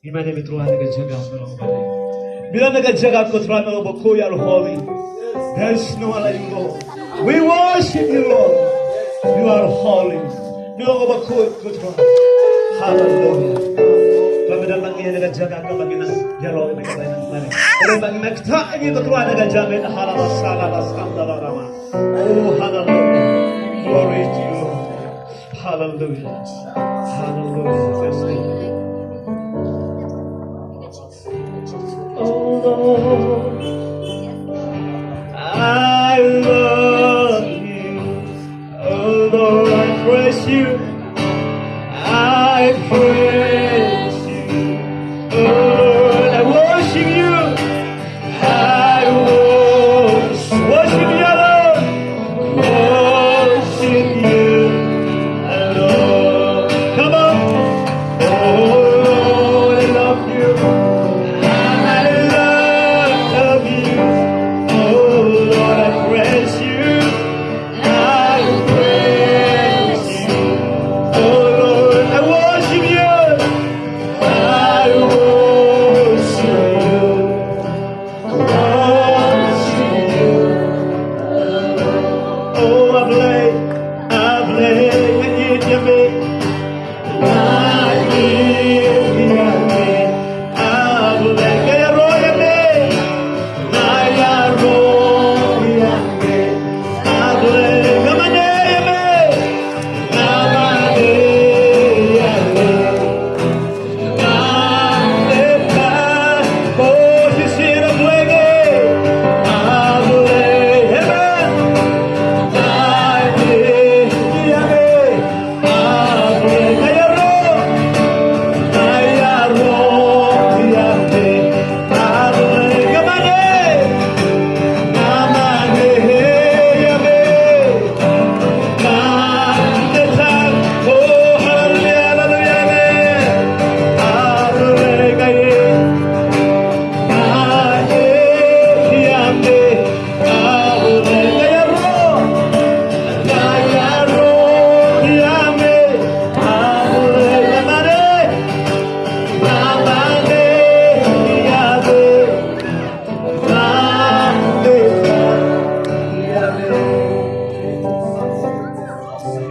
Imani Tuhan dengan jaga Allah. Bila dengan jaga aku Tuhan Allah, you are holy. There is no one like you, Lord. We worship you, Lord. You are holy. You are Tuhan. Hallelujah. Kami datang ini dengan jaga aku bagi nas dialog dengan kita ini. Kami bagi nak kita ini Tuhan dengan jaga halal salah skandal rama. Oh hallelujah. Glory to you, Lord. Hallelujah. Hallelujah. Lord, I love you. Oh Lord, I praise you. I praise you. Oh Lord, I worship you. I worship you, Lord. Worship you, Lord. Come on. Oh Lord, I love you.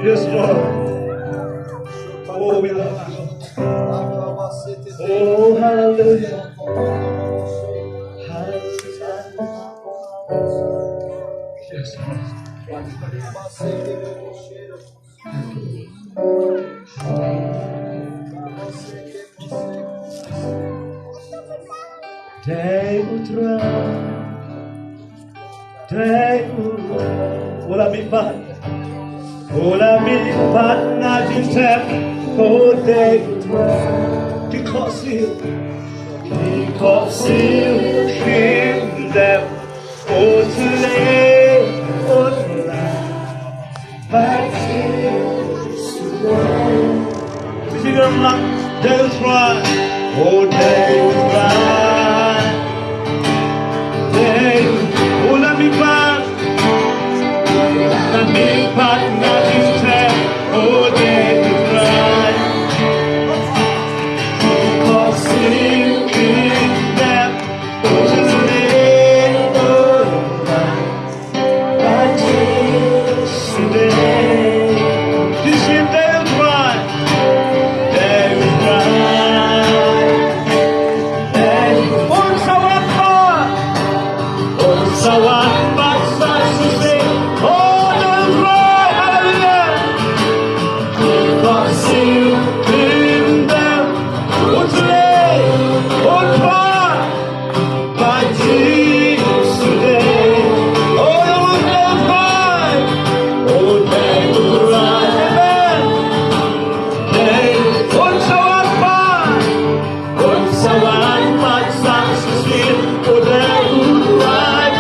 Yes, Lord. Oh, we love you. Oh, hallelujah. Hallelujah. Yes, Lord. Ola mipat na jinsep kote kikosil himdem otule otla batil sudah. Sigaram lang They will try. Oh, they will try. They will let me pass. Let me pass, not his step. Oh, they will try. Because you in them was a little but today. This year they will try. They will try. They will sawan paksa susi. Oh, they will try. Hallelujah. Because you in them was a little but today. Oh, they will cry. Oh, they will cry. Amen. They will sawan paksa susi. Oh, they will cry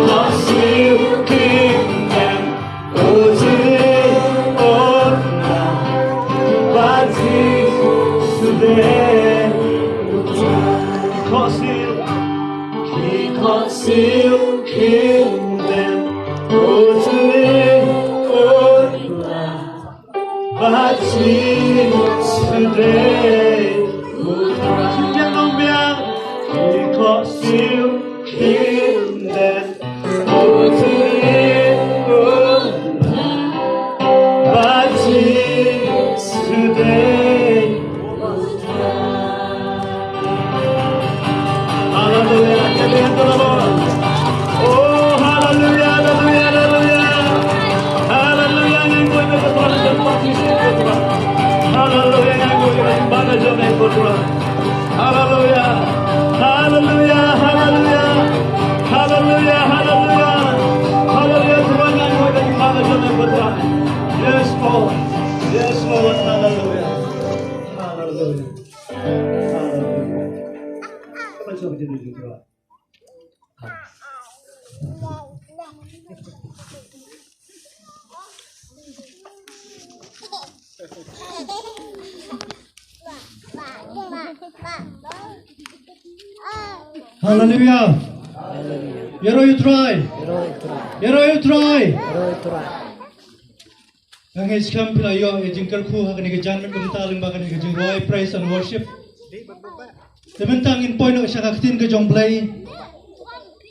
because you keep them. Oh, today, oh, now, but today, because you keep them. Oh, today, oh, now, but today, because you keep them. Oh, today, oh, but today. Hallelujah, oh, hallelujah, hallelujah, hallelujah. Hallelujah, hallelujah, hallelujah, hallelujah, hallelujah, hallelujah, hallelujah. Yes, Lord, yes, Lord, hallelujah, hallelujah, hallelujah. Hallelujah. Yero you try. Yero you try. Ang iskam pila yo jingkar khu hakani ke janmet kumtaling bakani ke jingwai praise and worship. Tementang in point sa kaktin ke jongplay.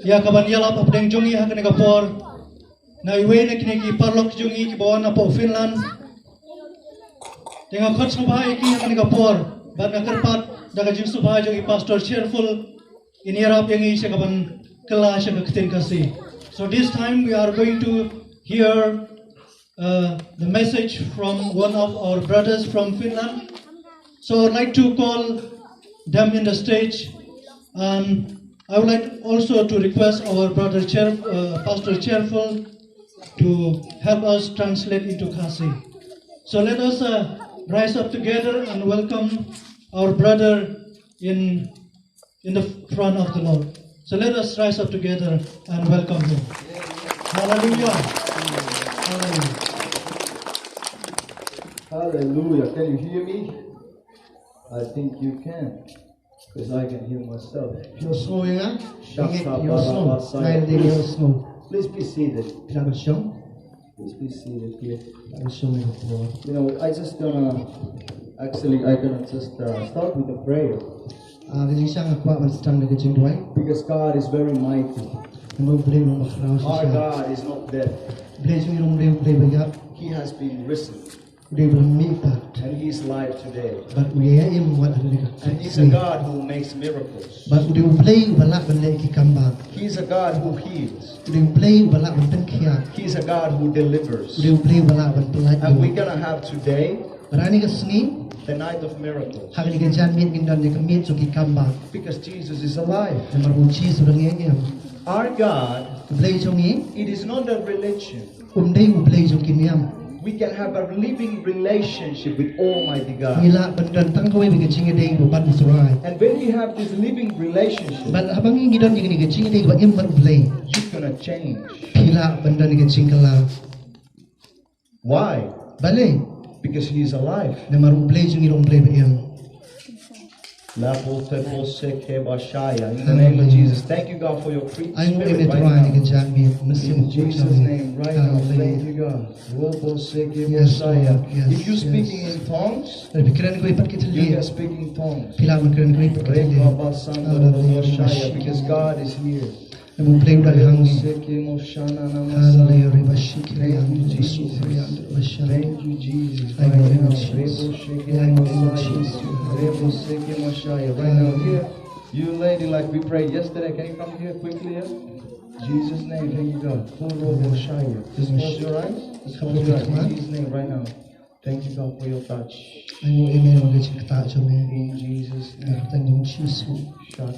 Ya kaban yalap apdeng jongi hakani ke por. Na iwe na kini ki parlok jongi ki bawa na po Finland. Tengah khot subhai ki hakani ke por. Bat na kerpat daga jing subhai jongi pastor cheerful. In Europe, so this time we are going to hear the message from one of our brothers from Finland. So I'd like to call them in the stage, and I would like also to request our brother Pastor Cheerful to help us translate into Khasi. So let us rise up together and welcome our brother in the front of the Lord. So let us rise up together and welcome him. Hallelujah. Hallelujah. Hallelujah. Can you hear me? I think you can, because I can hear myself. You're snowing, huh? Please be seated. Please be seated here. You know, I just gonna just start with a prayer. Because God is very mighty. Our God is not dead. He has been risen. And He is alive today. And He's a God who makes miracles. He's a God who heals. He's a God who delivers. And we're gonna have today the night of miracles. Because Jesus is alive. Our God, it is not a religion. We can have a living relationship with Almighty God. And when we have this living relationship, you're gonna change. Why? Because Because He is alive. Na maru play jung irong play ba yang. In the name of Jesus, thank you God for your free Ay mo spirit ime right tuwa ni now. ka jang mi musim In Jesus' name, right now, thank you God. Yes, Lord. Yes, If you're yes. speaking in tongues, Tapi kiran ko ipat kita you lihat. can speak in tongues. Pilawan kiran ko ipat kita lihat. Because God is here. Namun play udah hang ni. Thank Hallelujah. Riba shikri yang Jesus. you, Jesus. I Right know now, Jesus. I know Jesus. right now, here, you lady, like we prayed yesterday, can you come here quickly? Here? Jesus' name, thank you, God. Just close your eyes. Just close your eyes. In Jesus' name, right now. Thank you, God, for your touch. I know amen magajin kata jo me. In Jesus' name. Tanyong Jesus. God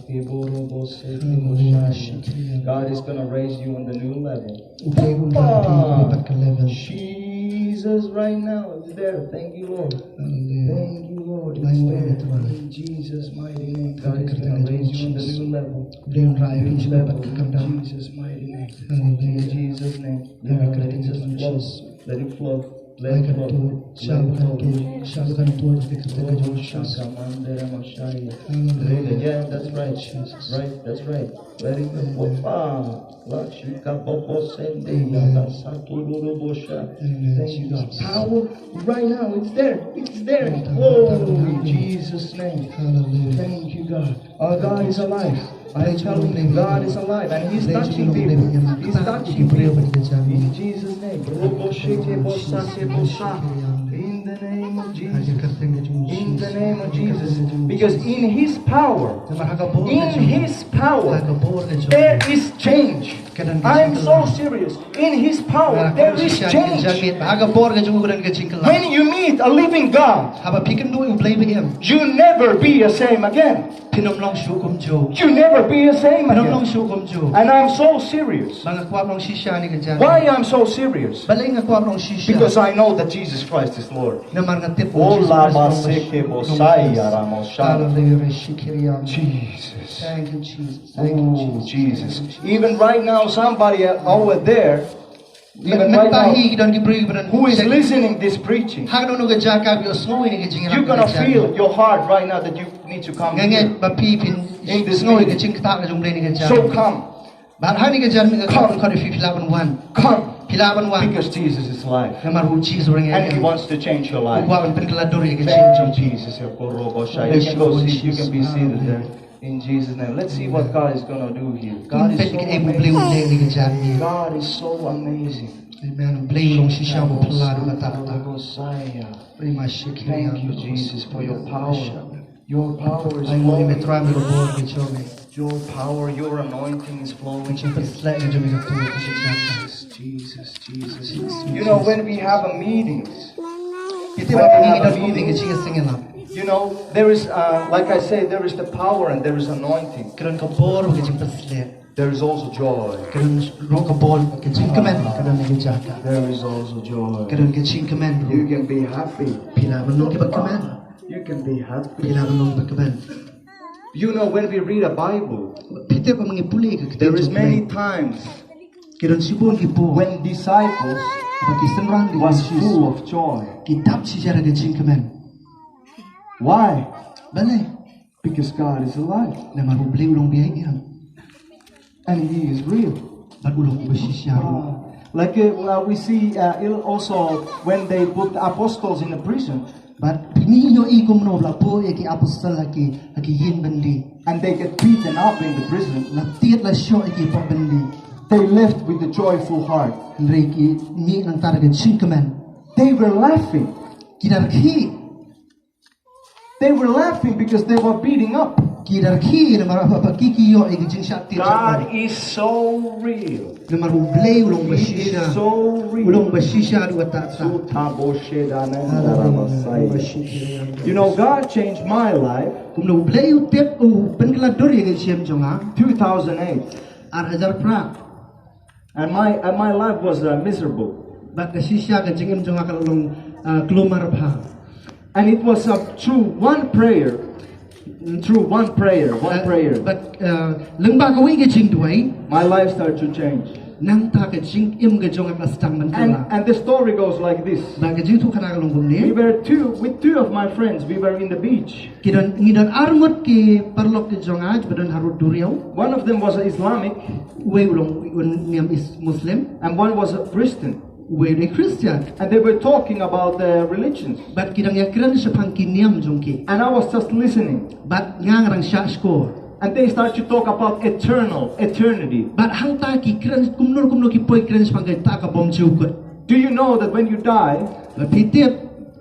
is going to raise you on the new level. Uplay udah ipat ke level. Jesus, right now, it's there. Thank you, Lord. Hallelujah. Thank you, Lord. I It's know there. amen. In Jesus' mighty name, God is going to raise you on the new level. Uplay udah New ipat level. ke In level. Jesus' mighty name. In Hallelujah. Jesus' name. Yeah, Let it just flow. Let it flow. Let it flow. Let it flow. Yeah, that's right. Right, that's right. Let it go. Thank you, God. Power right now. It's there. It's there. Oh, in Jesus' name. Hallelujah. Thank you, God. Our God is alive. I tell you, God is alive and He's touching people. He's touching people. In Jesus' name. In the name of Jesus. In the name of Jesus. Because in His power, there is change. I'm so serious. In His power, there is change. When you meet a living God, you never be the same again. You never be the same again. And I'm so serious. Why I'm so serious? Because I know that Jesus Christ is Lord. Jesus. Thank you, Jesus. Oh, Jesus. Even right now, somebody over there, even right now, who is listening this preaching, you're gonna feel your heart right now that you need to come here in this meeting. So come. Come. Because Jesus is alive. And He wants to change your life. Thank you, Jesus. You can go see, you can be seated there. In Jesus' name. Let's see what God is going to do here. God is so amazing. God is so amazing. Amen. Thank you, Jesus, for your power. Your power is flowing. Your power, your anointing is flowing. Jesus. You know, when we have a meetings, you know, there is, like I say, there is the power and there is anointing. There is also joy. There is also joy. You can be happy. You can be happy. You know, when we read a Bible, there is many times when disciples was full of joy. Why? Because God is alive. And He is real. Like we see also when they put the apostles in the prison. And they get beaten up in the prison. They left with a joyful heart. They were laughing. They were laughing because they were beating up. God is so real. He is so real. You know, God changed my life 2008. And my life was miserable. And it was through one prayer. My life started to change. nang ta ke jing im ke jong ak stang man And the story goes like this. ba ke jing thu khana ka long bum We ni were with two of my friends. We were in the beach. kidan ngidan arngot ki parlok ke jong aj badan harut duriau One of them was Islamic we ulong niam is muslim and one was a Christian. we the christian And they were talking about the religions. but kidang ya kran sepang ki niam jong ki And I was just listening. but ngang rang sha score And they start to talk about eternity. but hang ta ki kran kumnur ki poi kran sepang ke ta ka bom jiu kot Do you know that when you die, ba pitep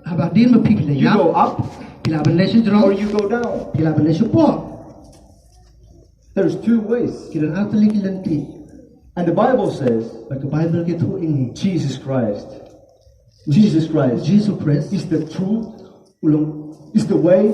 haba din ma pipile you ya go up pila ban lesu or jong you go down? pila ban lesu po There's two ways. kidan atali kilanti And the Bible says but the bible ke thu ingi Jesus Christ. Jesus Christ Jesus Christ is the truth, ulong is the way.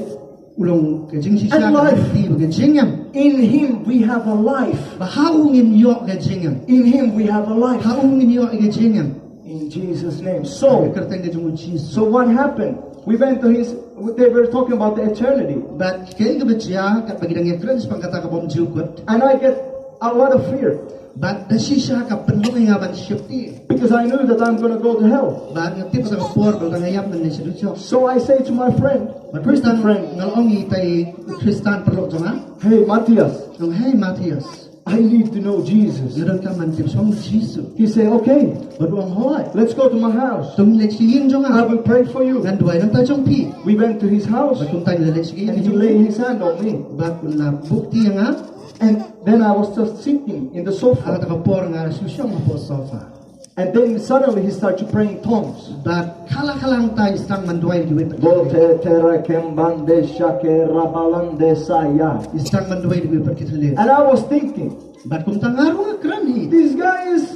ulong ke jing si And sha life. ka ti ke jingyam In Him we have a life. ba haungin yo ke jingyam In Him we have a life. haungin yo ke jingyam In Jesus' name. so So, kerteng ke jung Jesus so what happened? We went to His. They were talking about the eternity, but ke ke betia ka bagi dang ekran sepang kata ka bom jiu kot and I get a lot of fear but da si sha ka penlong nga ban shifti because I knew that I'm going to go to hell. ba ngati pa ka por ba ngayam man ni sidu cho So I say to my friend, but Christian Christian friend, ngalongi tay Christian perlo jonga hey Matthias, nong hey Matthias I need to know Jesus. yadon ka man tip song Jesus He said, okay, ba duang hoy let's go to my house. tum le sigin I jonga will pray for you. ngan duai nang ta jong pi We went to his house ba tum tay le sigin and he laid his hand on me. ba kun na bukti nga And then I was just sitting in the sofa. Ada ka por nga susyong po sofa. And then suddenly he started praying tongues. But kala-kalang tayo isang manduay di wipet. Bote tere kembande shake rabalande saya. Isang manduay di wipet kita. And I was thinking, But kung tangaro nga krani. this guy is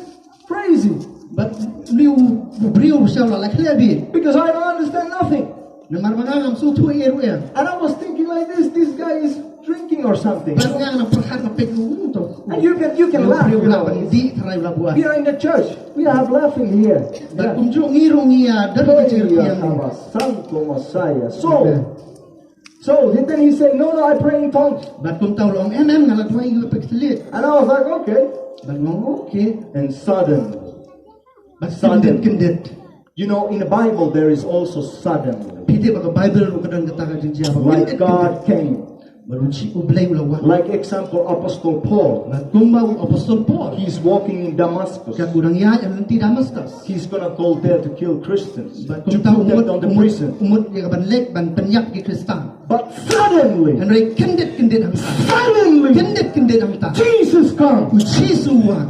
crazy But liu brio siya lalak lebi. because I don't understand nothing. Namarmangang so tuwa ero yan. And I was thinking like this guy is drinking or something. But nga nang perhat na pekno to. And you can laugh, you know. Di taray labuan. We are in the church. We have laughing here. But kung jo ngiro niya dari kecil Santo Messiah. So then he said, no, I pray in tongues. But kung tawlong nga latway di wipet kita. And I was like, okay. But ngong okay. And suddenly, But kendit. you know, in the Bible there is also suddenly. Piti baka Bible mo kadang katakan din siya. Like God came. Marunci ublay ulawa. Like example, Apostle Paul. Nagkumbaw Apostol Paul. He's walking in Damascus. Kaya kurang yan ang ti Damascus. He's gonna go there to kill Christians. But To kung put them on the prison. umut ya kabanlek ban penyak ki Kristan. But suddenly, Henry kendit ang ta. suddenly, Kendit ang ta. Jesus comes. Jisuwa.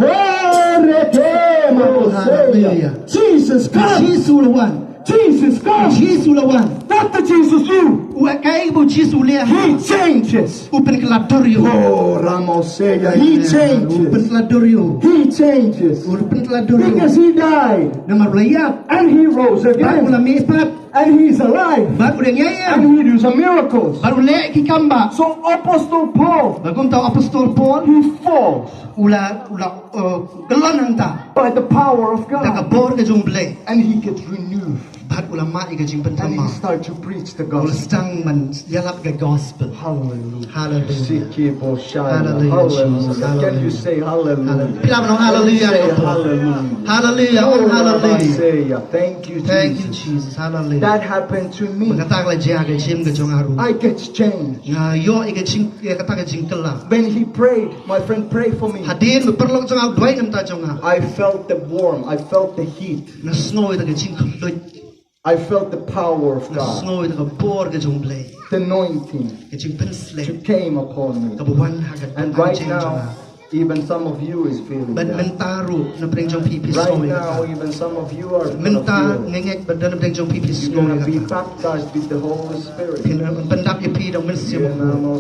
Hallelujah. Jesus comes. Jisulawan. Jesus comes. Jisulawan. Not the Jesus you. Wa kay bo jisulia. He changes. Upen kladoryo. Oh, Ramoseya. He Upen changes. kladoryo. He changes. Upen kladoryo. Because he died Namarlayap. and he rose Baru again. lamipat. And he's alive. Baru And ngayam. he does some miracles. Baru le ki kamba. So Apostle Paul, Bagong tao Apostol Paul. he falls Ula galon ang ta. by the power of God. Nakabor ka jumble. And he gets renewed. Ba't ulama ka jing And he pentama. starts to preach the Ula gospel. stang man yalap ka gospel. Hallelujah. Hallelujah. Hallelujah. Hallelujah. Can you say hallelujah? Pila mo hallelujah. Say hallelujah. Hallelujah. Oh, Hallelujah. thank you, Thank you Jesus. Jesus. Hallelujah. That happened to me. Magkatag la jia ka jim ka jong aru. I get changed. Nga yo ka jing ka jing kala. When he prayed, my friend prayed for me. Hadin perlo jong aru dway nam ta jong aru. I felt the warmth. I felt the heat. Na snow ka jing kuloy. I felt the power of Na God. snow ka bor ka jong blay. The anointing Ka jing pensle. came upon me. Ka buwan ha ka. And right now, even some of you is feeling Ban that. mentaru na preng jong pipi Right snow now, ka. even some of you are gonna Menta feel. ngengek badan na preng jong pipi You're snow gonna be ka. baptized with the Holy Spirit. Pendap ya pi dong mensiam ko.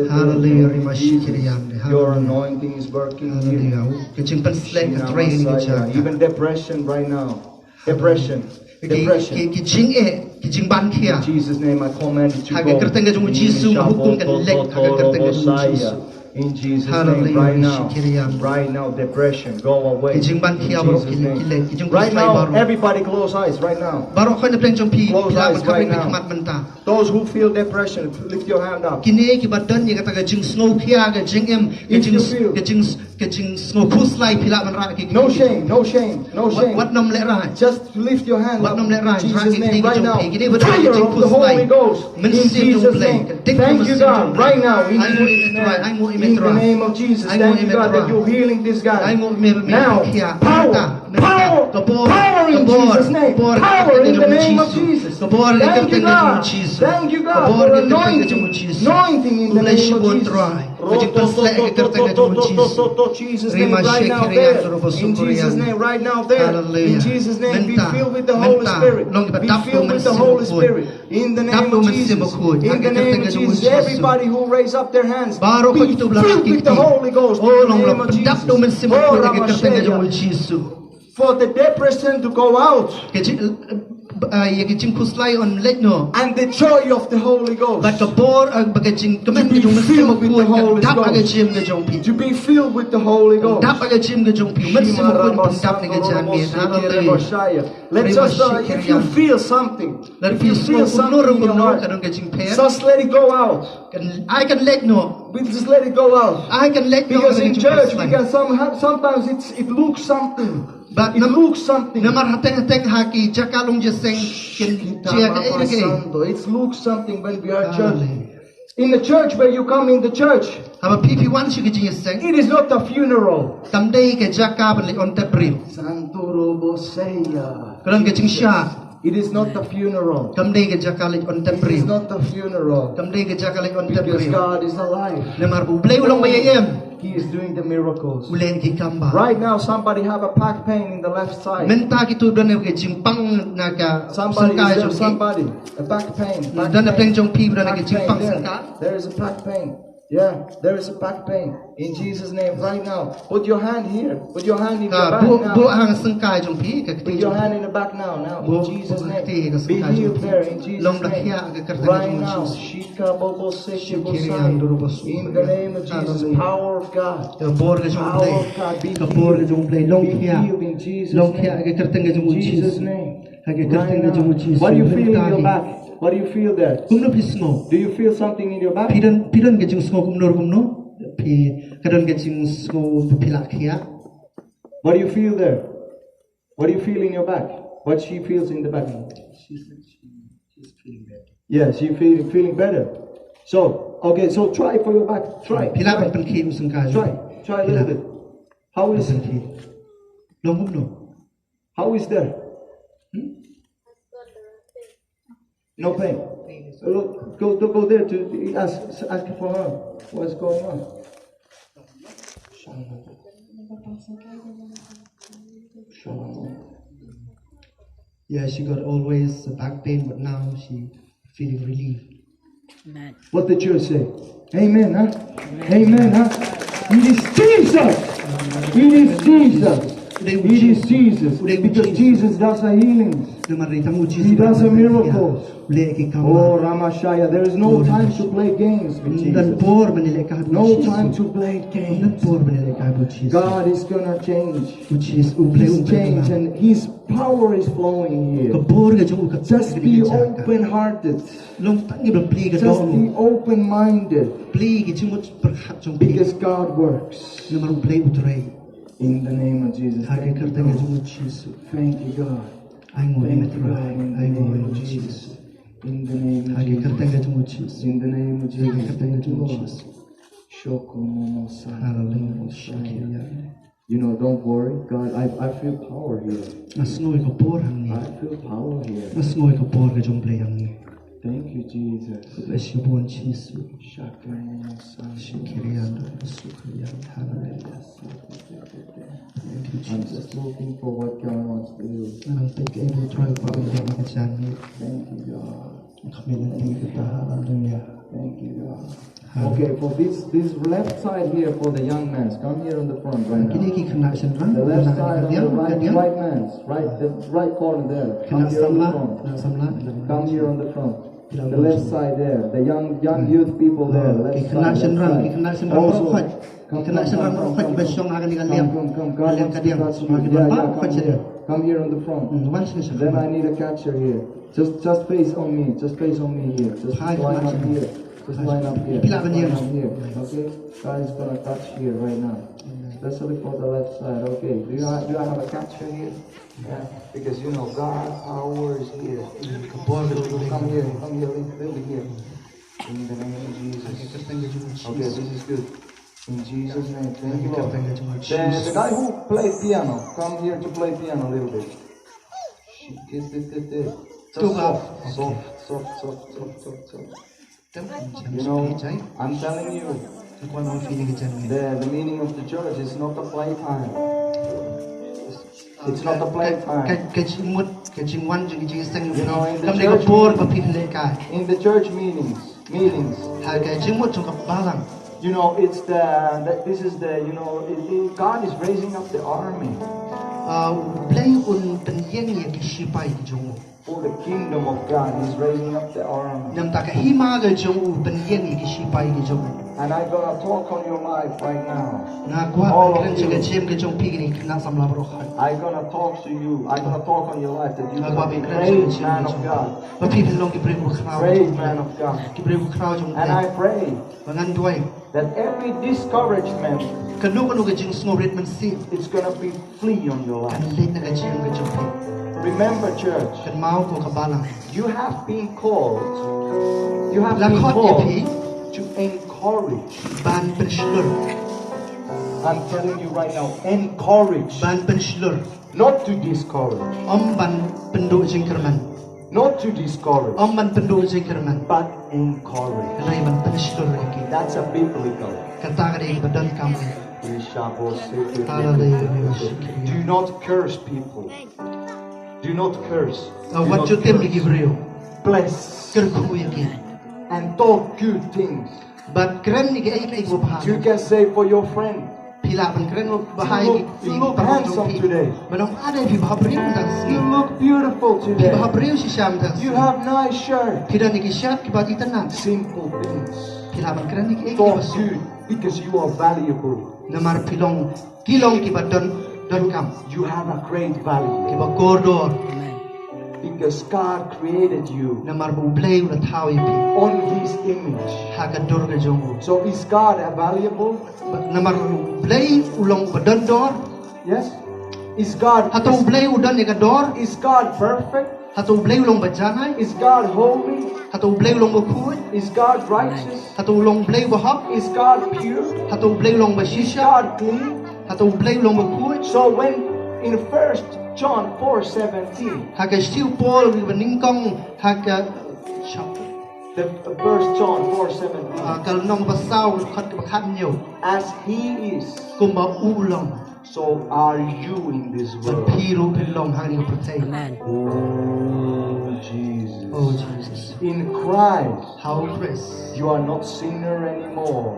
Hallelujah, rimashikiriyande. Your Hallelujah. anointing is working here. Hallelujah. Kecing penslek ka tray ni ka. Even depression right now. Depression. Depression. Kecing ban In kia. Jesus' name, I command it to Haga go. kerteng ka jong Jisu hukum kan lek haga kerteng ka jong Jisu. In Jesus' name, Hallelujah. right now, depression, go away. In Kijing ban kia Jesus' barok name. kijing Right kuslay now, barok. everybody close eyes right now. Barok ko na pleng jong pi Close pila eyes man right kabring now. kamat menta. Those who feel depression, lift your hand up. Kini ki badan ye kata kajing snow kia kajing em If you feel- kajing snow kuslay pila man ra ki. No shame, no shame, no shame. Wat nam le ra. Just lift your hand Wat up nam le ra. in Jesus' name right now. Kini badan Fire kajing of the Holy kuslay. Ghost in Jesus' name. Thank you, God, right now in Jesus' name. In the name of Jesus, thank you, God, that you're healing this guy. Now, power in Jesus' name. Power in the name of Jesus. Thank you, God. Thank you, God, for anointing in the name of Jesus' name right now there. In Jesus' name right now there. In Jesus' name, be filled with the Holy Spirit. Be filled with the Holy Spirit. In the name of Jesus. In the name of Jesus. Everybody who raise up their hands, be filled with the Holy Ghost. In the name of Jesus. For the depression to go out. And the joy of the Holy Ghost. To be filled with the Holy Ghost. To be filled with the Holy Ghost. Let's just, if you feel something, in your heart, just let it go out. I can let no. We just let it go out. I can let no. Because in church we can sometimes it looks something. But it looks something. Namar hateng haki jakalong jeseng It looks something when we are church. In the church where you come in the church, it is not a funeral. It is not a funeral. It is not a funeral. Because God is alive. He is doing the miracles. Right now, somebody have a back pain in the left side. Somebody, a back pain. There is a back pain. Yeah, there is a back pain. In Jesus' name, right now. Put your hand here. Put your hand in your back now. Put your hand in the back now. Now, in Jesus' name. Be healed there, in Jesus' name. Right now. In the name of Jesus. Power of God. Power of God. Be healed. Be healed in Jesus' name. In Jesus' name. Right now. What do you feel in your back? What do you feel there? Do you feel something in your back? What do you feel there? What do you feel in your back? What she feels in the back? She's feeling better. Yeah, she's feeling better. So, okay, so try for your back. Try. Try a little bit. How is it? How is that? No pain. Look, go there to ask for her. What's going on? Yeah, she got always back pain, but now she feeling relief. Amen. What the church say? Amen, huh? Amen, huh? It is Jesus. It is Jesus. It is Jesus. Because Jesus does a healing. He does a miracle. Oh, Ramashaya, there is no time to play games with Jesus. No time to play games. God is gonna change. He's changed and His power is flowing here. Just be open-hearted. Just be open-minded. Because God works. In the name of Jesus. Thank you, God. Thank you, God. In the name of Jesus. In the name of Jesus. In the name of Jesus. Thank you, Lord. You know, don't worry. God, I feel power here. I feel power here. Thank you, Jesus. I'm just looking for what God wants to do. Thank you, God. Thank you, God. Okay, for this left side here for the young man, come here on the front right now. The left side on the right man's, the right corner there. Come here on the front. Come here on the front. The left side there. The young youth people there. Left side. Also, come here on the front. Then I need a catcher here. Just face on me. Just face on me here. Just line up here. Just line up here. Line up here. Okay? God is gonna touch here right now. Especially for the left side. Okay. Do I have a catcher here? Yeah. Because you know God's power is here. Come here. Come here. Little bit here. In the name of Jesus. Okay, this is good. In Jesus' name. Thank you, Lord. The guy who played piano, come here to play piano a little bit. Just soft. You know, I'm telling you, the meaning of the church is not a playtime. It's not a playtime. You know, in the church meetings, you know, it's this is the, you know, God is raising up the army. For the kingdom of God, He's raising up the army. And I'm gonna talk on your life right now. All of you. I'm gonna talk to you. I'm gonna talk on your life that you're gonna be a great man of God. Great man of God. And I pray that every discouragement, it's gonna be flee on your life. Remember, church, you have been called to encourage. I'm telling you right now, encourage. Not to discourage. Not to discourage. But encourage. That's a biblical. Do not curse people. Do not curse. Bless. And talk good things. You can say for your friend. You look handsome today. You look beautiful today. You have nice shirt. Simple things. Talk good because you are valuable. You have a great value. Because God created you on His image. So is God valuable? Yes. Is God perfect? Is God holy? Is God righteous? Is God pure? Is God clean? So when in 1 John 4:17, the verse John 4:17, as He is, so are you in this world. Oh Jesus. In Christ, you are not sinner anymore.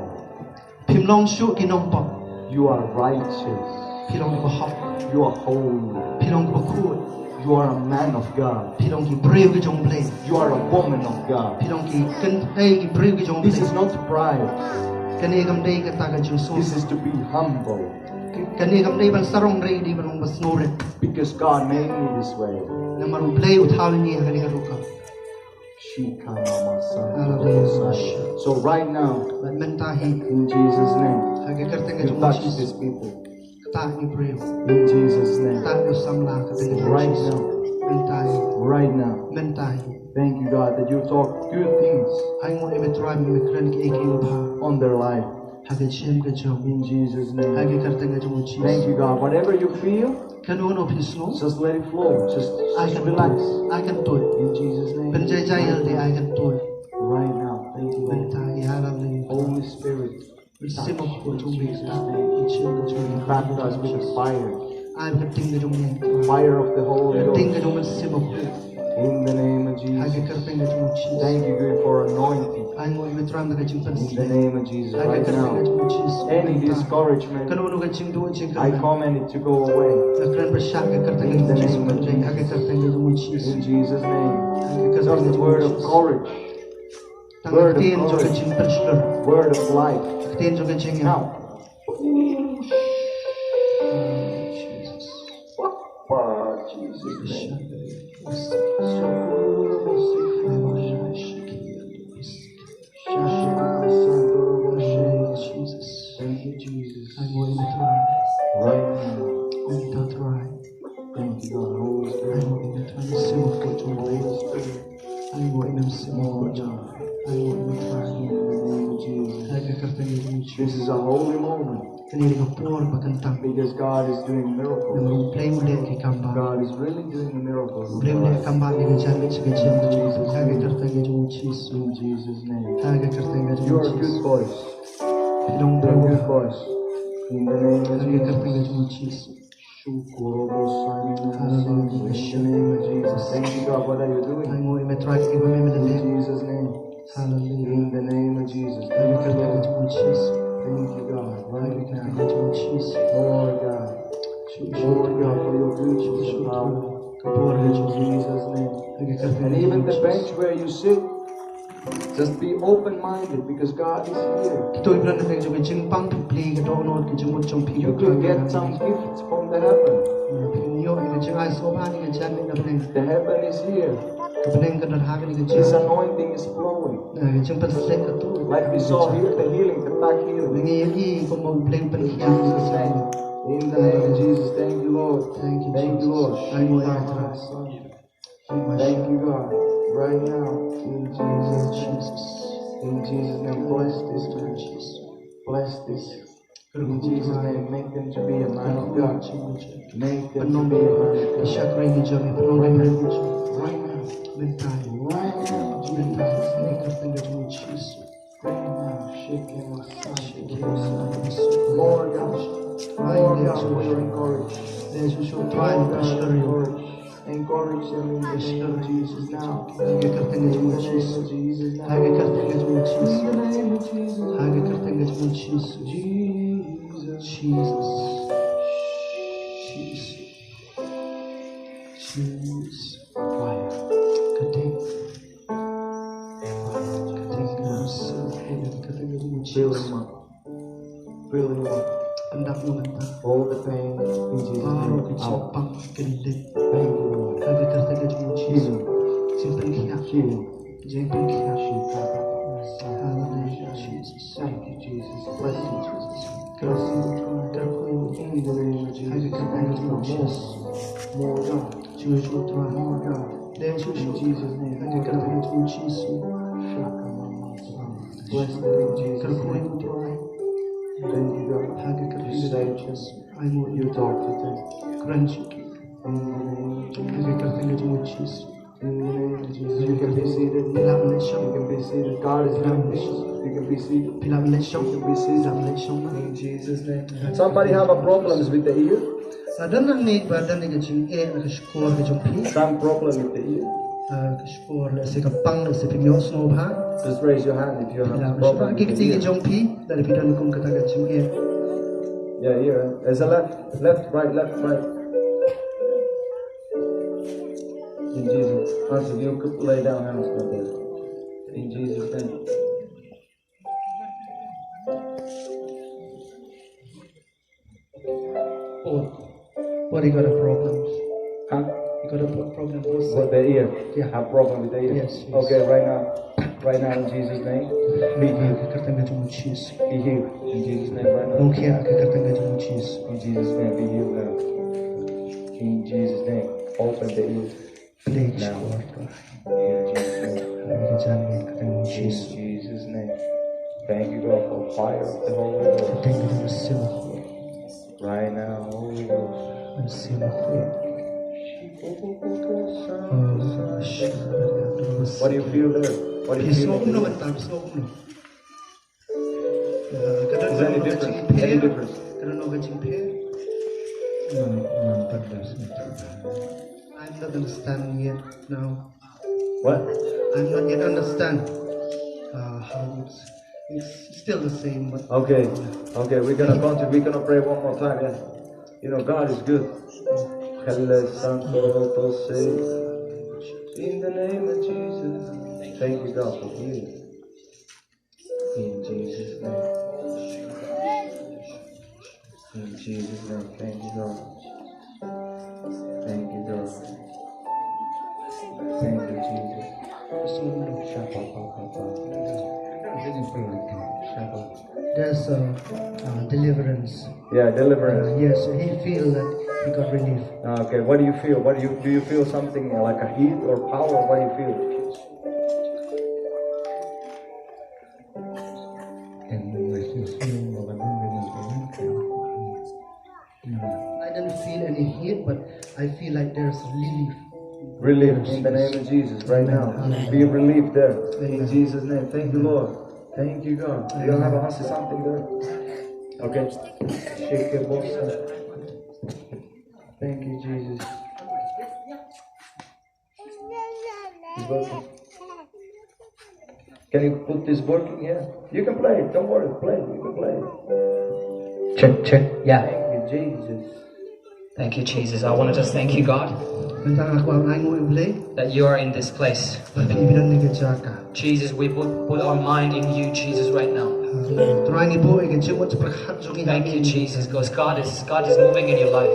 You are righteous. You are holy. You are a man of God. You are a woman of God. This is not pride. This is to be humble. Because God made me this way. So right now, in Jesus' name, you touch these people. In Jesus' name. Right now. Thank you, God, that you talk good things on their life. In Jesus' name. Thank you, God. Whatever you feel, just let it flow. Just relax. In Jesus' name. Right now. Thank you, Lord. Holy Spirit. Baptize with the fire. Fire of the Holy Ghost. In the name of Jesus. Thank you, God, for anointing. In the name of Jesus, right now. Any discouragement, I command it to go away. In the name of Jesus. In Jesus' name. Just the word of courage. Word of courage. Word of life. Now. Jesus' name. Jesus. Thank you, Jesus. I'm going to try. Right now. I'm not right. Thank you, God. Holy Spirit. I'm going to try to see what God will do. I'm going to see what God. I'm going to try. In the name of Jesus. This is a holy moment. Because God is doing miracles. God is really doing miracles. In Jesus' name. You are a good voice. You are a good voice. In the name of Jesus. In the name of Jesus. Thank you, God, what are you doing? In Jesus' name. In the name of Jesus. Thank you, Lord. Thank you, God. Right now. Lord God. Lord God, for your goodness and power. In Jesus' name. And even the bench where you sit, just be open-minded because God is here. You can get some gifts from the heaven. The heaven is here. His anointing is flowing. Like we saw here, the healing, the back healing. In Jesus' name. In the name of Jesus. Thank you, Lord. Thank you, Lord. Thank you, God. Right now. In Jesus. In Jesus' name. Bless this church. Bless this. In Jesus' name. Make them to be a man of God. Make them to be a man of God. Right now. Right now. More God. More God for your encouragement. Encourage them in the name of Jesus now. In the name of Jesus now. In the name of Jesus. Jesus. Fire. Fill him up. Fill him up. All the pain in Jesus' name out. Thank you, Lord. Healing. Healing. Hallelujah, Jesus. Thank you, Jesus. Bless you, Jesus. Bless you. In the name of Jesus. Thank you, Lord. More God. More God. In Jesus' name. More God. Bless you, Jesus. Thank you, God. You say just, you talk to them. In the name of Jesus. In the name of Jesus. You can be seated. You can be seated. God is doing this. You can be seated. You can be seated. In Jesus' name. Somebody have a problems with the ear? Some problem with the ear? Just raise your hand if you have a problem with the ear. Yeah, here. There's a left, right. In Jesus. Answer, you could lay down hands right there. In Jesus' name. What you got a problem? Huh? You got a problem with the ear? Yeah. Have problem with the ear? Yes. Okay, right now in Jesus' name, be healed. Be healed. In Jesus' name right now. In Jesus' name, be healed now. In Jesus' name, open the ear. Please, now. Lord. In Jesus' name. Thank you, God, for fire of the Holy Ghost. Right now, Holy Ghost. What do you feel there? What do you feel? Is any difference? Any difference? I'm not understanding yet now. What? I'm not yet understand how it's still the same. But Okay, we're gonna continue. We're gonna pray one more time. Yeah, you know God is good. In the name of Jesus, thank you God for healing. In Jesus' name. In Jesus' name, thank you God. Thank you God. Thank you Jesus. there's deliverance. Yeah, deliverance. Yes, he feel that he got relief. Okay, what do you feel? Do you feel something like a heat or power? What do you feel? I don't feel any heat, but I feel like there's relief. Relief in the name of Jesus right now. Be relieved there. In Jesus' name. Thank you, Lord. Thank you, God. You don't have to answer something there. Okay. Shake your boss. Thank you, Jesus. It's working. Can you put this working here? You can play it. Don't worry. Play. You can play it. Check. Yeah. Thank you, Jesus. Thank you, Jesus. I want to just thank you, God, that you are in this place. Jesus, we put our mind in you, Jesus, right now. Thank you, Jesus, because God is moving in your life.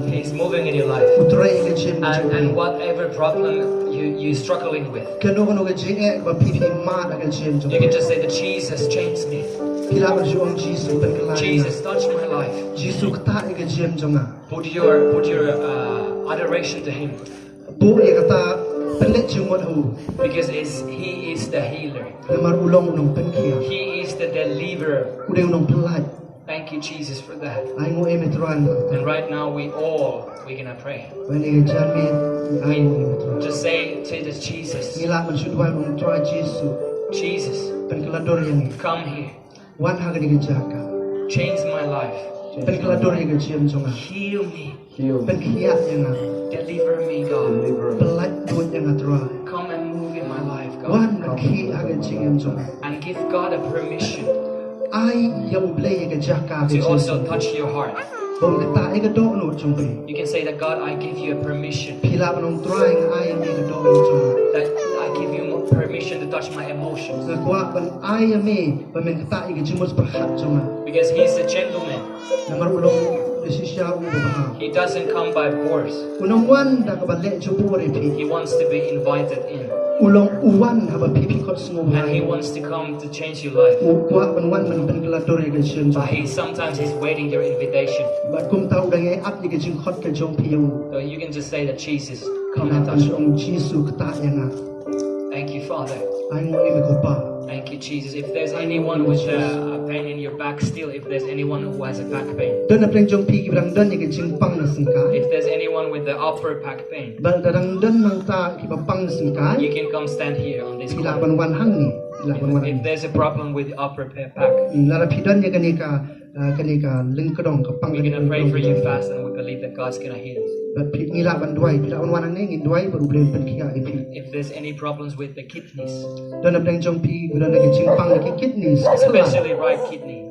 He's moving in your life. And whatever problem you're struggling with, you can just say that Jesus changed me. Jesus, touch my life. Put your adoration to Him, because He is the healer. He is the deliverer. Thank you, Jesus, for that. And right now we're gonna pray. Just say this, Jesus. Jesus, come here. Change my life. Heal me. Deliver me, God. Come and move in my life, God. And give God a permission to also touch your heart. You can say that, God, I give you a permission. That I give you permission to touch my emotions. Because He's a gentleman. He doesn't come by force. He wants to be invited in. And He wants to come to change your life. But sometimes He's waiting your invitation. So you can just say that, Jesus, come and touch me. Thank you, Father. Thank you, Jesus. If there's anyone with a pain in your back still, if there's anyone who has a back pain, if there's anyone with the upper back pain, you can come stand here on this corner. If there's a problem with the upper back, we're gonna pray for you fast, and we believe that God's gonna heal us. If there's any problems with the kidneys, especially right kidney,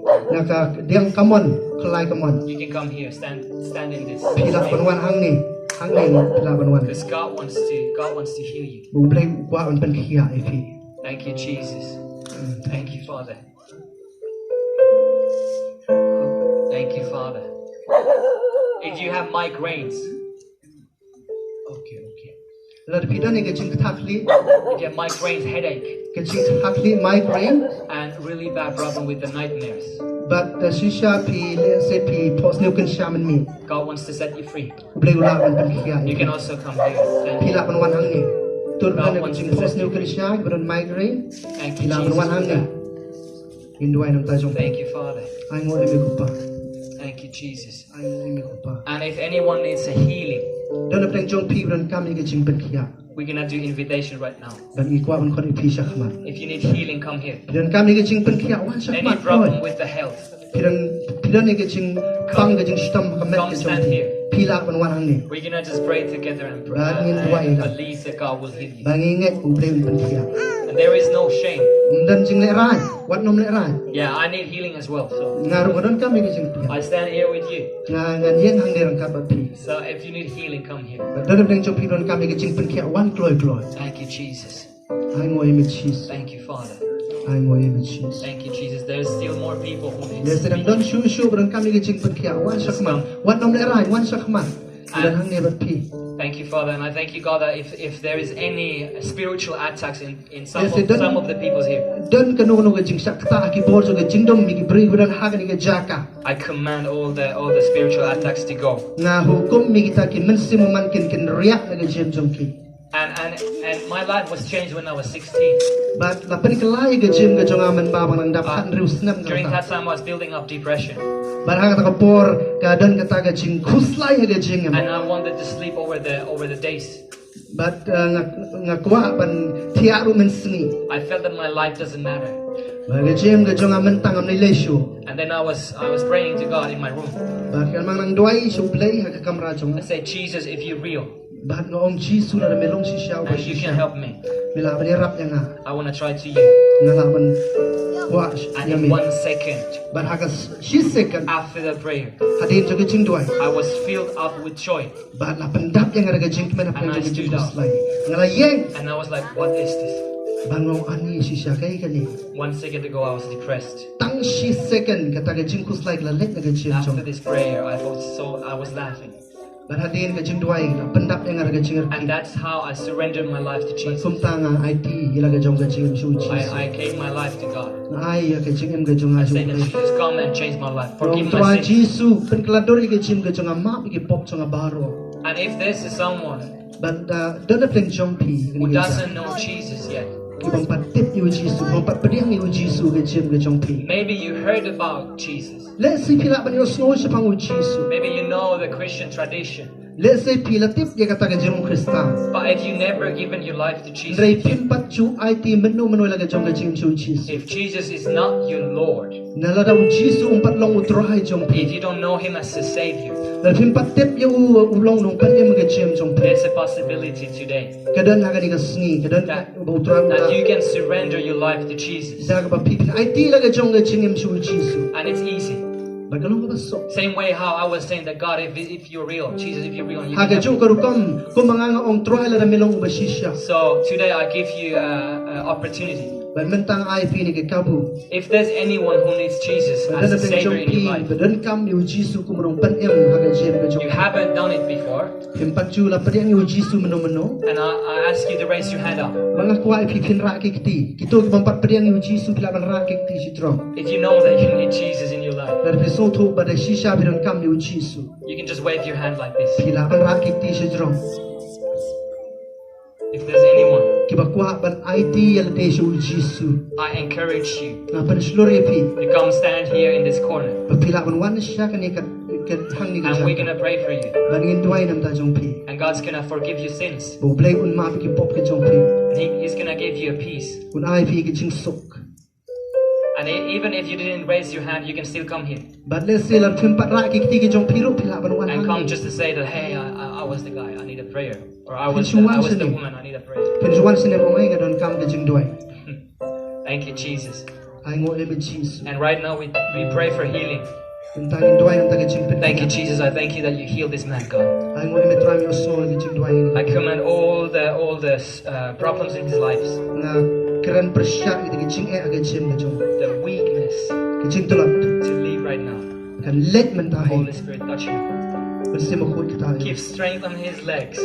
you can come here, stand in this. Because God wants to heal you. Thank you, Jesus. Thank you, Father. Thank you, Father. If you have migraines, if you have migraines, headache, and really bad problem with the nightmares, God wants to set you free. You can also come here. God wants to set you free. Thank you, Jesus, for that. Thank you, Father. Thank you, Jesus. And if anyone needs a healing, we're gonna do invitation right now. If you need healing, come here. Any problem with the health, come stand here. pila ban wan hang ni we're gonna just pray together and believe that God will heal you. banginget u blem pen kia And there is no shame. dan jing le rai wat nom le rai Yeah, I need healing as well. So ngaru ngadon kami ke jing pia I stand here with you. ngan yen hang derang ka pi So if you need healing, come here. dan deng chop don kami ke jing pen kia wan kloi Thank you, Jesus. ai ngoi me chis Thank you, Father. ai ngoi me chis Thank you, Jesus. There's still more people who need le sedang don shu don kami ke jing pen kia wan sakma wat nom le rai wan sakma dan hang ne bat pi Thank you, Father, and I thank you, God, that if there is any spiritual attacks in some of the peoples here, dan kanu no ke jing sak ta ki bor so ke jing dom mi ki bri dan ha ni ke jaka I command all the spiritual attacks to go. nga hukum mi kita ki mensimu man kin riak na ke jem jom ki And my life was changed when I was 16. but la pen ke lai ke jem ke jonga man ba bang dap han riu snam During that time, I was building up depression, bar ha ka por ka dan kata ke jing khuslai ke jing and I wanted to sleep over the days. but nga kwa ban thia ru men sni I felt that my life doesn't matter. ba ke jem ke jonga man tangam nei leshu And then I was praying to God in my room. ba kan mang nang doi su play ha ka kamra jong I said, Jesus, if you're real ba no om jisu na melong si xiao ba and you can help me, mila ba ni rap yang I want to try to you. nga la ban watch And ya in mi 1 second ba ha ka shi second after the prayer, hadin jo ke jing doi I was filled up with joy. ba la pendap yang ada ke jing men apa And I yang jing stood up. khuslai nga la yeng And I was like, what is this? bangong ani si sia kai ka ni 1 second ago, I was depressed. tang shi second kata ke jing khuslai la let na ke jing After jong this prayer, I was laughing. ba hadin ke jing doi la pendap yang ada ke jing And that's how I surrendered my life to Jesus. sum tanga IT ila ke jong ke jing su chi I gave my life to God. ai ya ke jing em ke jong I a said that Jesus come and change my life. Forgive Tua my sins. Jisu pen keladori ke jing ke jong a map ke pop jong a baro And if this is someone but don't play jong pi who doesn't know Jesus yet, ki bang patip yu Jisu bang pat pediang yu Jisu ke jing ke jong pi maybe you heard about Jesus. let's see pila ban yo snow si pang Jisu Maybe you know the Christian tradition. let's say pila tip dia kata ke jong Krista But if you never given your life to Jesus, Ray pin pat chu IT menu la ke jong ke jing chu Jisu if Jesus is not your Lord, na la da Jisu umpat long utrai jong pi if you don't know Him as a Savior, la pin pat tip yu ulong nong pat em ke jing jong pi there's a possibility today kadan la ka ni ka sni kadan utrai that you can surrender your life to Jesus. da ka pa pipin IT la ke jong ke jing em chu Jisu And it's easy. bagalong ka so Same way how I was saying that God, if you're real, Jesus, if you're real, you haga can jong help me. karukam kung mga nga ong troy la melong ubasisya So today I give you an opportunity. ban mentang IP ni ke kabu If there's anyone who needs Jesus as badan a na Savior jong in pi your life, badan kam yu Jisu kumrong pan em haga jem ka you jong haven't done it before, hempat chu la padiang yu Jisu meno and I ask you to raise your hand up. mga kwa IP pin ra ke kiti kito bampat padiang yu Jisu pila ban ra ke kiti sitro If you know that you need Jesus in your life, dar piso tho bada shisha bidan kam yu Jisu you can just wave your hand like this. pila ban ra ke kiti sitro If there's anyone, kiba kwa ban IT yal de shu Jisu I encourage you na pan slore pi to come stand here in this corner, pila ban wan sha ka ni ka hang ni ka and we're gonna pray for you. ban ngin duai nam ta jong pi And God's gonna forgive your sins, bo blai un ma ki pop ke jong pi and He's gonna give you a peace. un ai pi ke jing sok And even if you didn't raise your hand, you can still come here but let's say la thim pat ra ki ti ke jong pi ro pila ban wan and hang come ni just to say that, hey, I was the guy, I need a prayer, or I was Pinsuan the sini. woman, I need a prayer. pen juan sine mo ngai ga don kam ke jing duai Thank you, Jesus. ai ngo le be Jesus And right now we pray for healing. un ta ngin duai nam ta ke jing pen Thank you, Jesus. I thank you that you heal this man, God. ai ngo le tra mi osno ke jing duai ni I command all the problems in his life, na kran persya ke jing e ga jim ke jong the weakness, ke jing tolot to leave right now. kan let men ta hai Holy Spirit, touch him. ben se mo khot ta Give strength on his legs.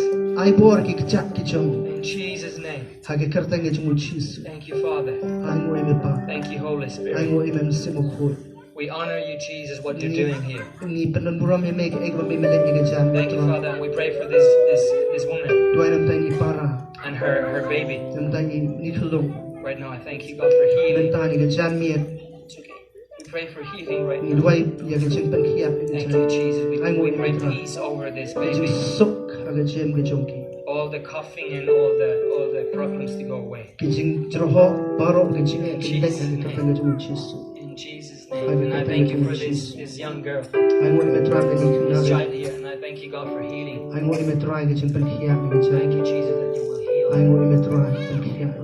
ai bor ki chak ki jong In Jesus' name. ha ke karta nge jong Jesus Thank you, Father. ai ngo le pa Thank you, Holy ai Spirit. ngo men se mo khot We honor you, Jesus, what you're doing here. ni penon buram me ke ek me let ni ke jam Thank you, Father. And we pray for this woman duai nam ta ni para and her baby. nam ta ni khulong Right now, I thank you, God, for ben healing. ta ni ke jam miet It's okay. We pray for healing right ni now. duai ya ke jing pen khia Thank you, Jesus. We pray peace over this jing baby. sok aga jam ke jong ki All the coughing and all the problems to go away. ki jing jroho baro ke jing e ki let ni ka pen jong Jesus In Jesus' name. And I thank you for this young girl, ai ngo me tra ni this khna child here. And I thank you, God, for healing. I ngo ime try ke jing pen khia ni ke Thank you, Jesus, that you will heal I her. ngo ime try pen khia ni You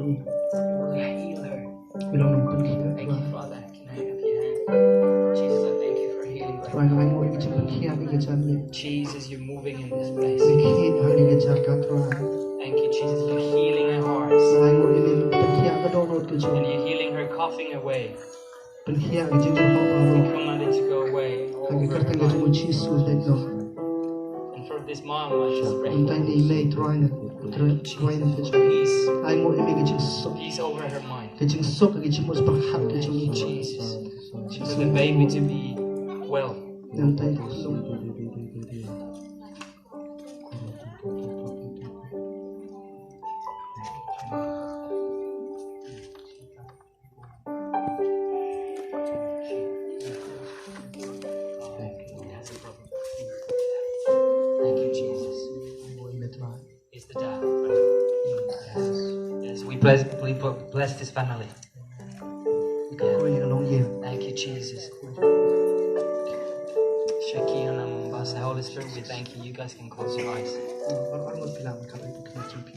will heal her. bilong nong pen khia Thank you, Father. Can I have your hand? Jesus, I thank you for healing right try I ngo ime jing pen khia ni ke chan ni Jesus, you're moving in this place. ni khi ha ni ke cha ka try Thank you, Jesus, for healing her hearts. I ngo ime pen khia ka do no ke And jong you're healing her coughing away. pen khia ke jing ho We aro command it to go away ha ke over kar tang her ke jong life. chi su le no And for this mom, I just pray un tai ni me try na try na ke jong peace. I ngo ime ke jing so Peace over her mind. ke jing so ke jing mos par hat ke jong Jesus. For the baby to be well. un tai Thank you, Jesus. Is the dad. Yes, we bless this family. Thank you, Jesus. Holy Spirit, we thank you. You guys can close your eyes.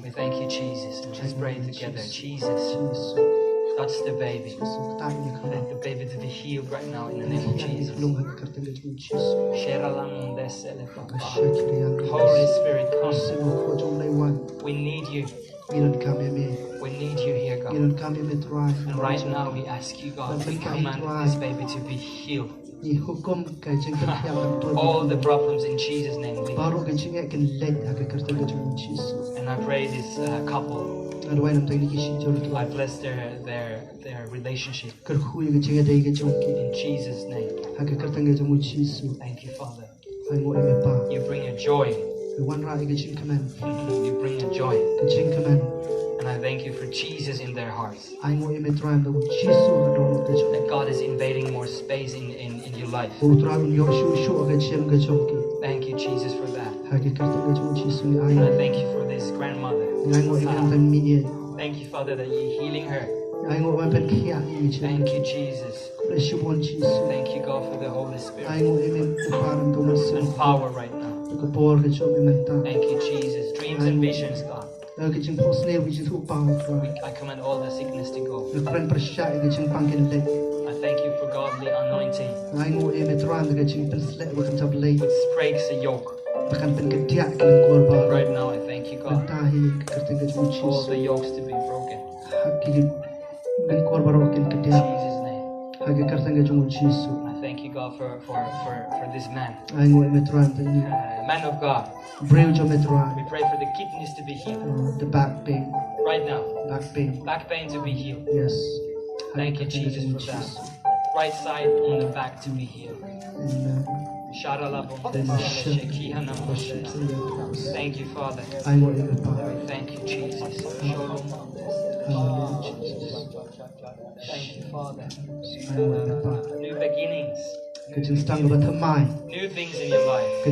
We thank you, Jesus. Let's pray together. Jesus, touch the baby. Let the baby to be healed right now in the name of Jesus. Holy Spirit, come. We need you. We need you here, God. And right now we ask you, God, we command this baby to be healed. All the problems in Jesus' name. And I pray this couple, I bless their relationship in Jesus' name. Thank you, Father. You bring a joy. You bring a joy. And I thank you for Jesus in their hearts. That God is invading more space in your life. Thank you, Jesus, for that. And I thank you for this grandmother. Thank you, Father, that you're healing her. Thank you, Jesus. Thank you, God, for the Holy Spirit and power right now. Thank you, Jesus. Dreams and visions, God. I command all the sickness to go. I thank you for godly anointing, which breaks the yoke. Right now, I thank you, God. All the yokes to be broken. In Jesus' name. I thank you, God, for this man. Man of God. We pray for the kidneys to be healed. The back pain. Right now. Back pain to be healed. Yes. Thank you, Jesus, for that. Right side on the back to be healed. Thank you, Father. Thank you, Jesus. Thank you, Father. New beginnings. New things in your life.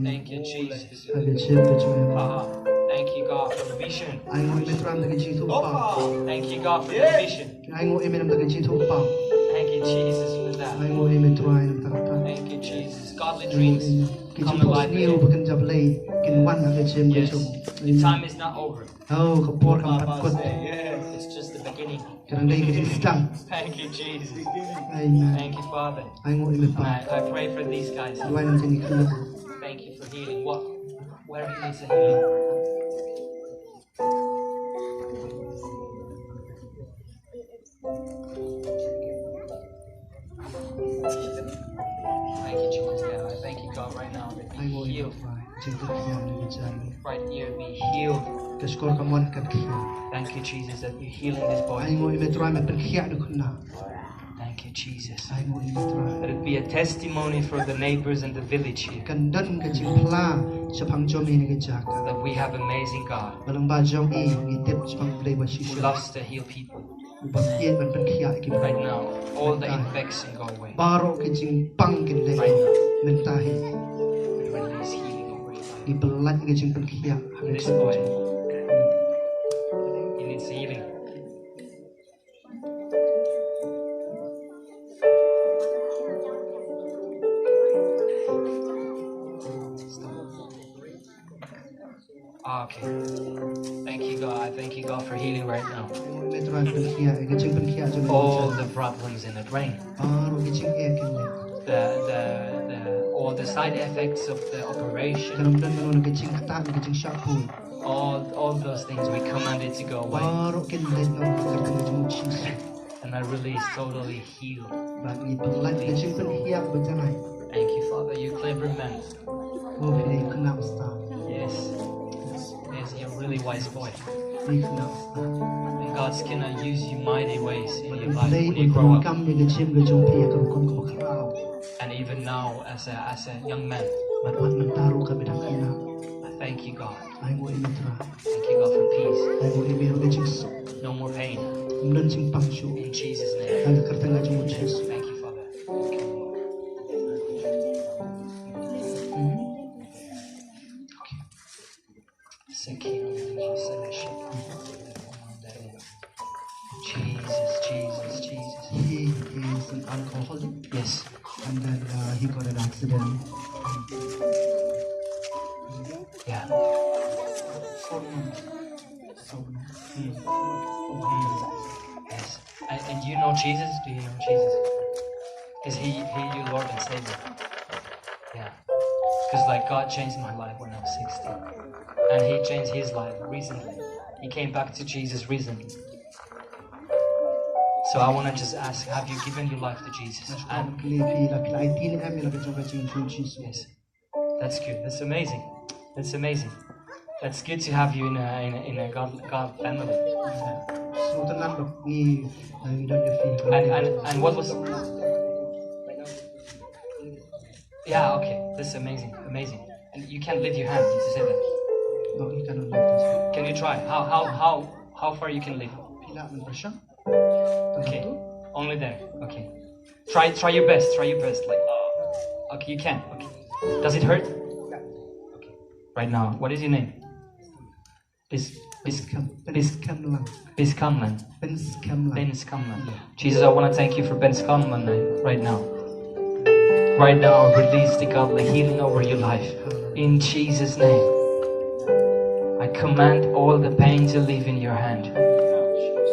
Thank you, Jesus. Thank you, God, for vision. Thank you, God, for the vision. Thank you, Jesus, for that. Thank you, Jesus. Godly dreams come alive again. Yes. The time is not over. It's just the beginning. Thank you, Jesus. Thank you, Father. I pray for these guys. Thank you for healing. Where he needs a healing? Thank you, Jesus. I thank you, God, right now that be healed. Right here, be healed. Thank you, Jesus, that you're healing this boy. Thank you, Jesus. Let it be a testimony for the neighbors and the village here. That we have amazing God who loves to heal people. Right now, all the infection go away. Right now, we release healing over his life. This boy, he needs healing. you, God. I thank you, God, for healing right now. All the problems in the brain. All the side effects of the operation. All those things we commanded to go away. And I release totally healed. Thank you, Father. You clever man. Yes. Yes, you're a really wise boy. And God's gonna use you mighty ways in your life when you grow up. And even now, as a young man, I thank you, God. Thank you, God, for peace. No more pain. In Jesus' name. Thank you, Father. Jesus. He is an alcoholic. Yes. And then he got an accident. Yeah. 4 months. Yes. And you know Jesus? Do you know Jesus? Is he your Lord and Savior? Yeah. Because like God changed my life when I was 16. And he changed his life recently. He came back to Jesus recently. So I want to just ask, have you given your life to Jesus? And yes. That's good. That's amazing. That's amazing. That's good to have you in a God family. And what was? Yeah. Okay. That's amazing. Amazing. And you can't lift your hand to say that. No, you cannot lift this hand. Can you try? How far you can lift? Okay. Only there. Okay. Try your best. Try your best. Like. Okay. You can. Okay. Does it hurt? Okay. Right now. What is your name? Biskamlan. Jesus, I want to thank you for Biskamlan right now. Right now, release the godly healing over your life. In Jesus' name. I command all the pain to leave in your hand.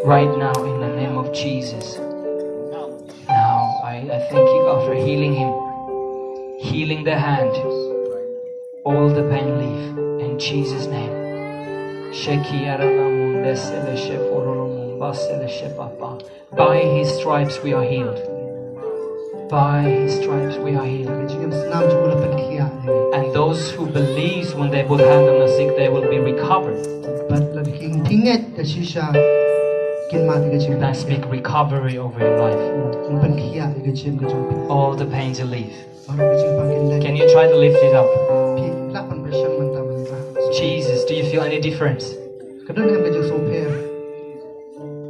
Right now, in the name of Jesus. Now, I thank you, God, for healing him. Healing the hand. All the pain leave. In Jesus' name. By his stripes we are healed. By his stripes we are healed. And those who believe when they put hand on the sick, they will be recovered. And I speak recovery over your life. All the pain to leave. Can you try to lift it up? Jesus, do you feel any difference?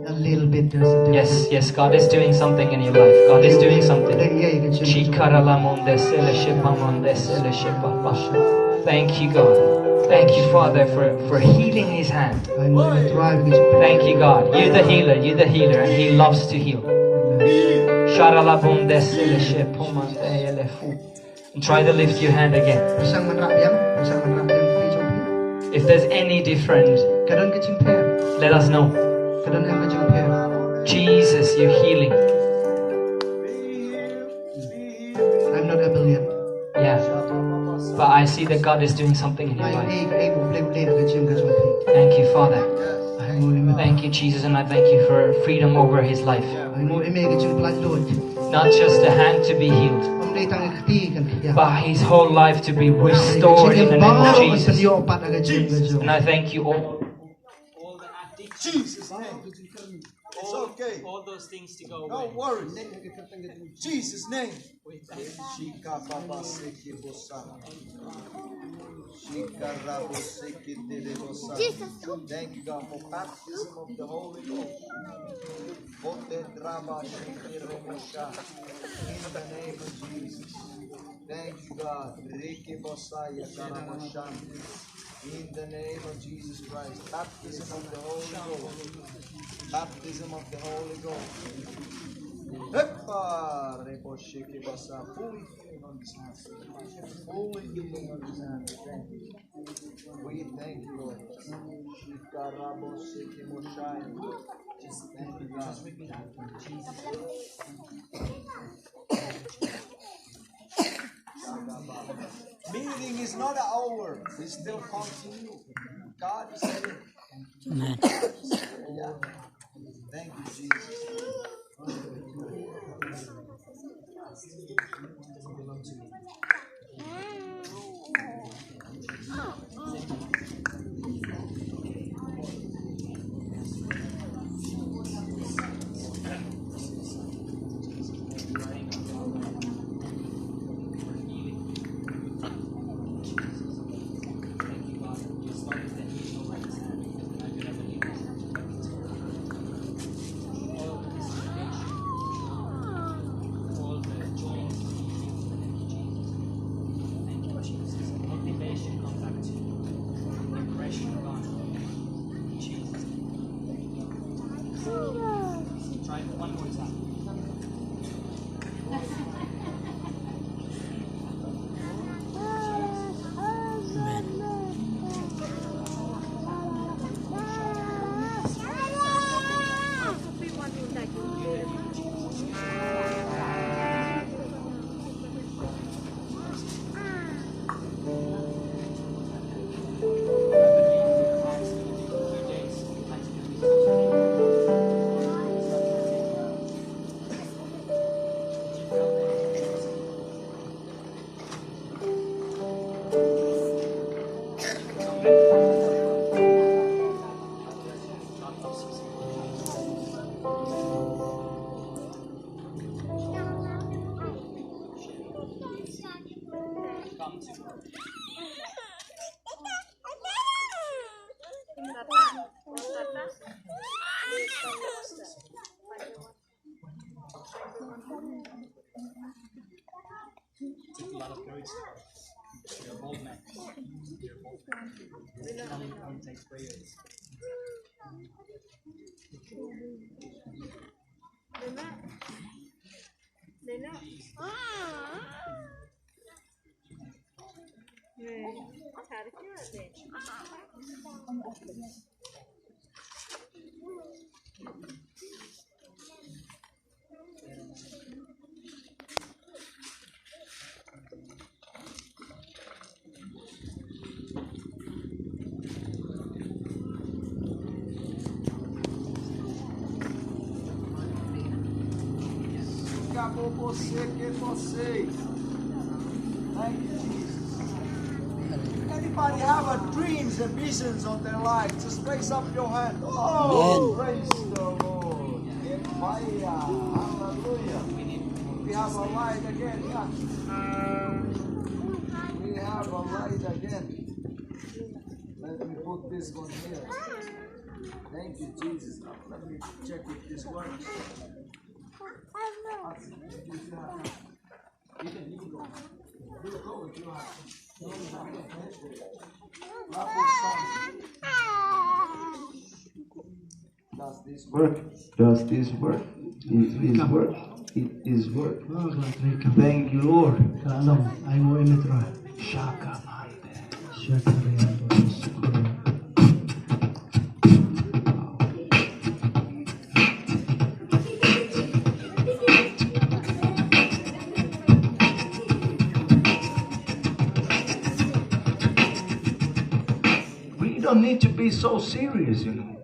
A little bit, there's a difference. Yes, God is doing something in your life. God is doing something. Thank you, God. Thank you, Father, for healing his hand. Thank you, God. You're the healer, and he loves to heal. And try to lift your hand again. If there's any different, let us know. Jesus, you're healing. I'm not able yet. Yeah. But I see that God is doing something in your life. Thank you, Father. Thank you, Jesus, and I thank you for freedom over his life. Not just the hand to be healed, but his whole life to be restored in the name of Jesus. And I thank you all. Jesus' name. It's okay. All those things to go away. Don't worry. Jesus' name. Thank you, God, for baptism of the Holy Ghost. In the name of Jesus. Thank you, God. In the name of Jesus Christ. Baptism of the Holy Ghost. Baptism of the Holy Ghost. Heppa, Reboshiki Basa, fully healing on this hand. Fully healing on this hand. Thank you. We thank you, Lord. Shikaraboshiki Moshai. Thank you, God. Meeting is not over. We still continue. God is here. Amen. Yeah. Thank you, Jesus. Try it one more time. Took a lot of courage. You're a bold man. You're a bold man. It takes prayers. Acabou você que vocês. Thank you, Jesus. Anybody have a dreams and visions on their life? Just raise up your hand. Oh, praise the Lord. Fire. Hallelujah. We have a light again. Yeah. We have a light again. Let me put this one here. Thank you, Jesus. Let me check if this works. Does this work? Does this work? It is work. It is work. Thank you, Lord. Shaka. We don't need to be so serious, you know.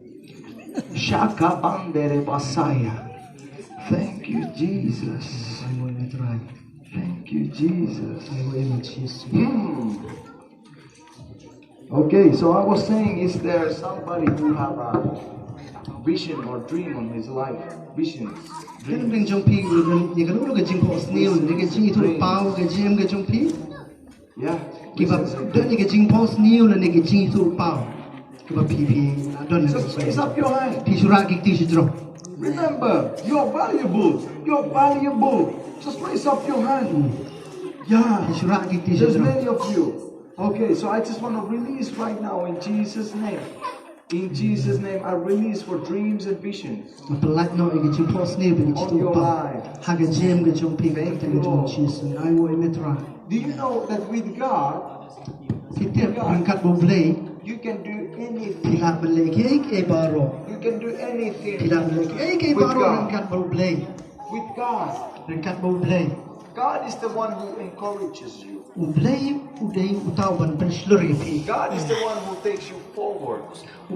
Shaka bandere basaya. Thank you, Jesus. Thank you, Jesus. Okay, so I was saying, is there somebody who have a vision or dream on his life? Visions. Yeah. Just raise up your hand. Remember, you're valuable. You're valuable. Just raise up your hand. Yeah. There's many of you. Okay, so I just want to release right now in Jesus' name. In Jesus' name, I release for dreams and visions Pelat no igi chu pos ne bi on chu your pa. life. Ha ga jem ga chung ping Thank ta you, ga chung Lord. Jesus. Ai wo metra. Do you know that with God, Kita angkat bo play. you can do anything? Pila bele ke baro. You can do anything Pila bele ke with baro God. angkat bo play. With God. Angkat bo play. God is the one who encourages you. Play udai utau ban pensluri pi. God is the one who takes you forward.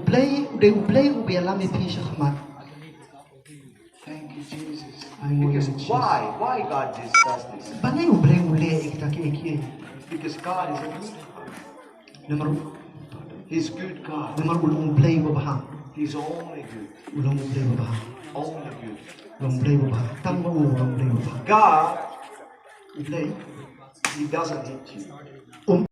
Play udai alami pi shakmat. Thank you, Jesus. Ai wo Because Jesus. why God just does this? Banai play ule kita ke. Because God is a good God. Nomor He's good God. nomor ulung play bo bah. He's only good. Ulung play bo bah. Only good. Ulung play bo bah. Tang bo ulung play bo bah. God, Play He doesn't hit you.